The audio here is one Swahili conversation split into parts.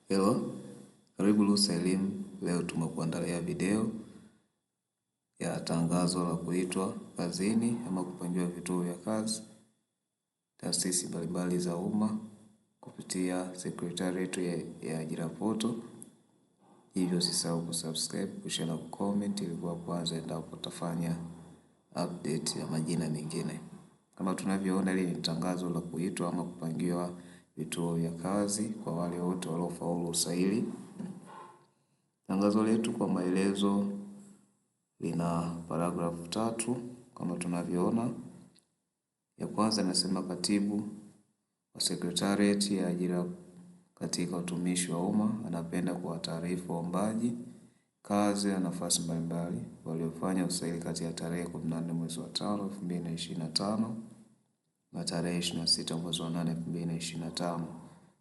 Hello, karibu Lusa Elimu. Leo tumekuandalia video ya tangazo la kuitwa kazini ama kupangiwa vituo vya kazi taasisi mbalimbali za umma kupitia Secretariat ya Ajira Portal. Hivyo usisahau kusubscribe, kushare na kucomment ili kuwa kwanza endapo utafanya update ya majina mengine. Kama tunavyoona, hili ni tangazo la kuitwa ama kupangiwa vituo vya kazi kwa wale wote waliofaulu usaili. Tangazo letu kwa maelezo lina paragrafu 3 kama tunavyoona. Ya kwanza inasema katibu wa Secretariat ya Ajira katika utumishi wa umma anapenda kuwataarifu waombaji kazi na nafasi mbalimbali waliofanya usaili kati ya tarehe 14 mwezi wa 5 2025 na tarehe 26 mwezi wa 8 2025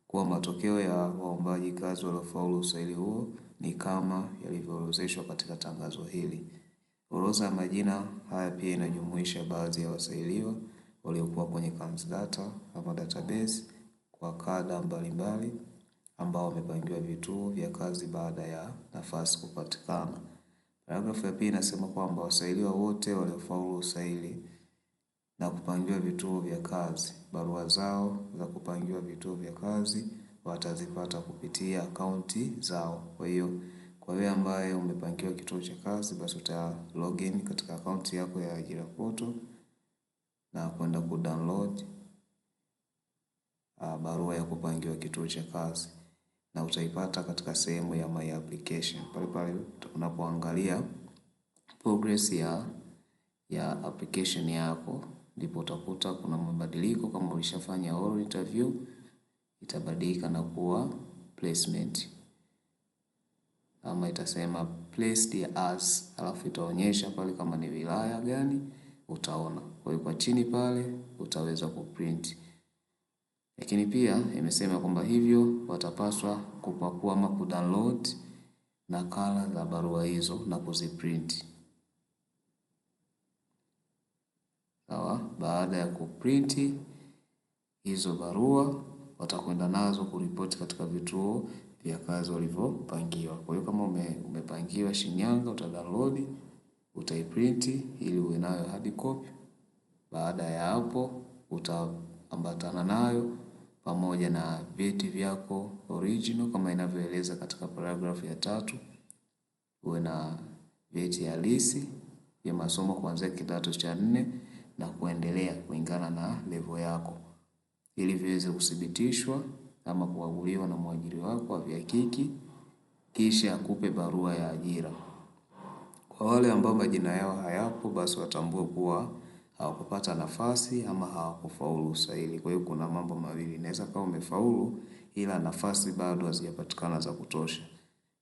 kuwa matokeo ya waombaji kazi waliofaulu usaili huo ni kama yalivyoorodheshwa katika tangazo hili. Orodha ya majina haya pia inajumuisha baadhi ya wasailiwa waliokuwa kwenye CANSDATA ama database kwa kada mbalimbali ambao wamepangiwa vituo vya kazi baada ya nafasi kupatikana. Paragrafu ya pili inasema kwamba wasailiwa wote waliofaulu usaili na kupangiwa vituo vya kazi, barua zao za kupangiwa vituo vya kazi watazipata kupitia akaunti zao. Kwa hiyo kwa wewe ambaye umepangiwa kituo cha kazi, basi uta login katika akaunti yako ya Ajira Portal na kwenda kudownload barua ya kupangiwa kituo cha kazi, na utaipata katika sehemu ya my application. Pale pale unapoangalia progress ya application yako, ndipo utakuta kuna mabadiliko. Kama ulishafanya all interview, itabadilika na kuwa placement, ama itasema placed as, alafu itaonyesha pale kama ni wilaya gani utaona. Kwa hiyo kwa chini pale utaweza kuprint. Lakini pia imesema kwamba hivyo watapaswa kupakua ama kudownload nakala za barua hizo na kuziprint. Sawa, baada ya kuprinti hizo barua watakwenda nazo kuripoti katika vituo vya kazi walivyopangiwa. Kwa hiyo kama umepangiwa Shinyanga, utadownload, utaiprinti ili uwe nayo hard copy. Baada ya hapo utaambatana nayo pamoja na vyeti vyako original kama inavyoeleza katika paragrafu ya 3. Uwe na vyeti halisi ya masomo kuanzia kidato cha 4 na kuendelea kulingana na level yako, ili viweze kuthibitishwa ama kuaguliwa na mwajiri wako avihakiki, kisha akupe barua ya ajira. Kwa wale ambao majina yao hayapo, basi watambue kuwa hawakupata nafasi ama hawakufaulu usaili. Kwa hiyo kuna mambo mawili, inaweza kama umefaulu ila nafasi bado hazijapatikana za kutosha,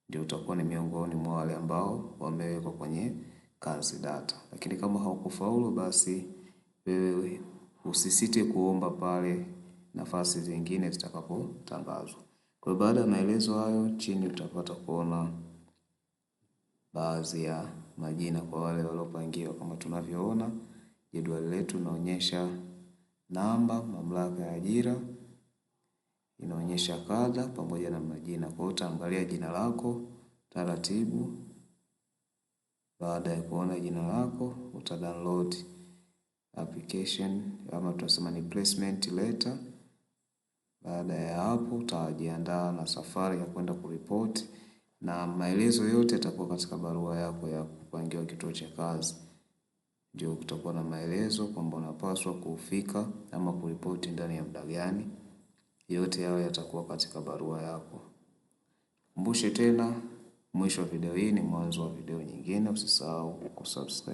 ndio utakuwa ni miongoni mwa wale ambao wamewekwa kwenye CANSDATA. Lakini kama haukufaulu, basi wewe usisite kuomba pale nafasi zingine zitakapotangazwa. Kwa baada ya maelezo hayo, chini utapata kuona baadhi ya majina kwa wale waliopangiwa. Kama tunavyoona, jedwali letu inaonyesha namba, mamlaka ya ajira, inaonyesha kada pamoja na majina. Kwa hiyo utaangalia jina lako taratibu. Baada ya kuona jina lako, utadownload application ama tunasema ni placement letter. Baada ya hapo utajiandaa na safari ya kwenda kuripoti, na maelezo yote yatakuwa katika barua yako ya kupangiwa kituo cha kazi. Ndio kutakuwa na maelezo kwamba unapaswa kufika ama kuripoti ndani ya muda gani. Yote hayo yatakuwa katika barua yako. Kumbushe tena, mwisho wa video hii ni mwanzo wa video nyingine. Usisahau kusubscribe.